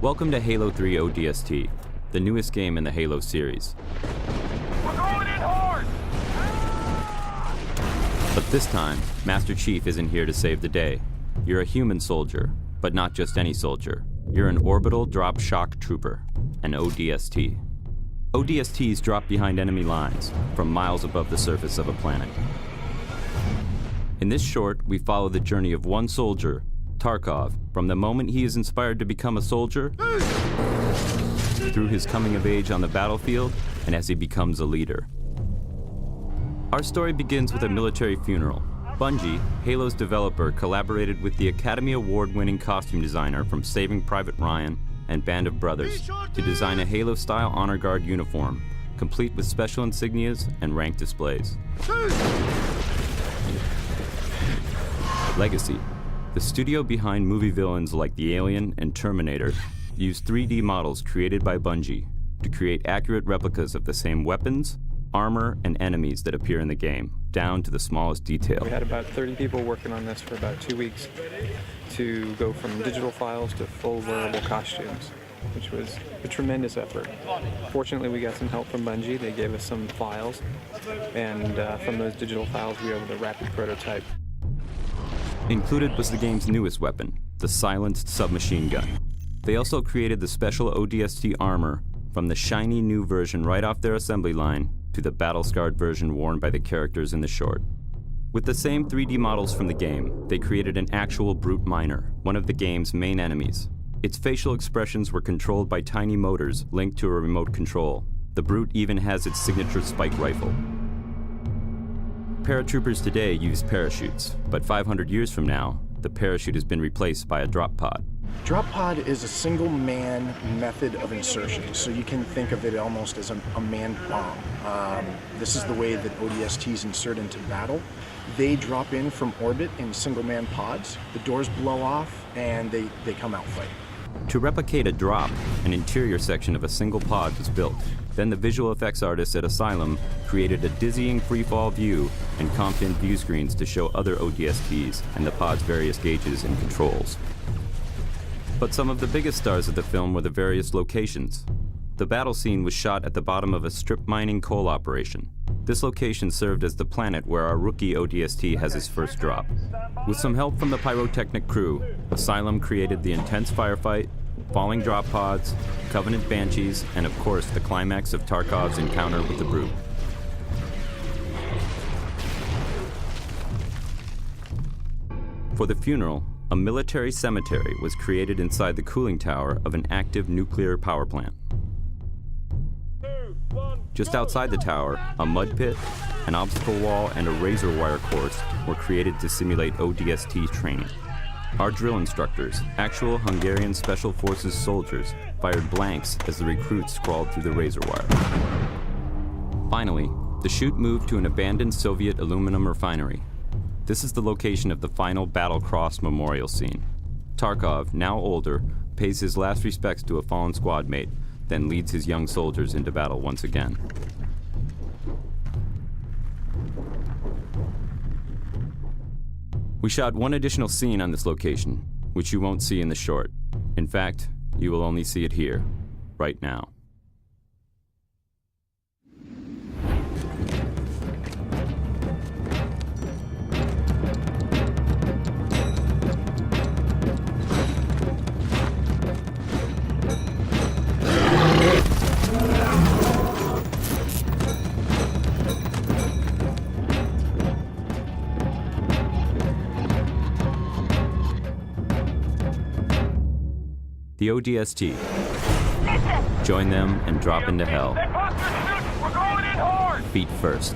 Welcome to Halo3 ODST, the newest game in the Halo series. We're going in hard! But this time, Master Chief isn't here to save the day. You're a human soldier, but not just any soldier. You're an orbital drop shock trooper, an ODST. ODSTs drop behind enemy lines, from miles above the surface of a planet. In this short, we follow the journey of one soldier, Tarkov, from the moment he is inspired to become a soldier, through his coming of age on the battlefield, and as he becomes a leader. Our story begins with a military funeral. Bungie, Halo's developer, collaborated with the Academy Award-winning costume designer from Saving Private Ryan and Band of Brothers to design a Halo-style honor guard uniform, complete with special insignias and rank displays. Legacy. The studio behind movie villains like The Alien and Terminator used 3D models created by Bungie to create accurate replicas of the same weapons, armor, and enemies that appear in the game, down to the smallest detail. We had about 30 people working on this for about 2 weeks to go from digital files to full wearable costumes, which was a tremendous effort. Fortunately, we got some help from Bungie. They gave us some files, and from those digital files, we were able to rapid prototype. Included was the game's newest weapon, the silenced submachine gun. They also created the special ODST armor from the shiny new version right off their assembly line to the battle-scarred version worn by the characters in the short. With the same 3D models from the game, they created an actual brute miner, one of the game's main enemies. Its facial expressions were controlled by tiny motors linked to a remote control. The brute even has its signature spike rifle. Paratroopers today use parachutes, but 500 years from now, the parachute has been replaced by a drop pod. Drop pod is a single-man method of insertion, so you can think of it almost as a manned bomb. This is the way that ODSTs insert into battle. They drop in from orbit in single-man pods, the doors blow off, and they come out fighting. To replicate a drop, an interior section of a single pod was built. Then the visual effects artists at Asylum created a dizzying freefall view and comped in view screens to show other ODSTs and the pod's various gauges and controls. But some of the biggest stars of the film were the various locations. The battle scene was shot at the bottom of a strip mining coal operation. This location served as the planet where our rookie ODST has his first drop. With some help from the pyrotechnic crew, Asylum created the intense firefight, falling drop pods, Covenant Banshees, and of course the climax of Tarkov's encounter with the Brute. For the funeral, a military cemetery was created inside the cooling tower of an active nuclear power plant. Just outside the tower, a mud pit, an obstacle wall, and a razor wire course were created to simulate ODST training. Our drill instructors, actual Hungarian Special Forces soldiers, fired blanks as the recruits crawled through the razor wire. Finally, the shoot moved to an abandoned Soviet aluminum refinery. This is the location of the final Battle Cross memorial scene. Tarkov, now older, pays his last respects to a fallen squad mate, then leads his young soldiers into battle once again. We shot one additional scene on this location, which you won't see in the short. In fact, you will only see it here, right now. The ODST. Join them and drop into hell. We're going in hard! Feet first.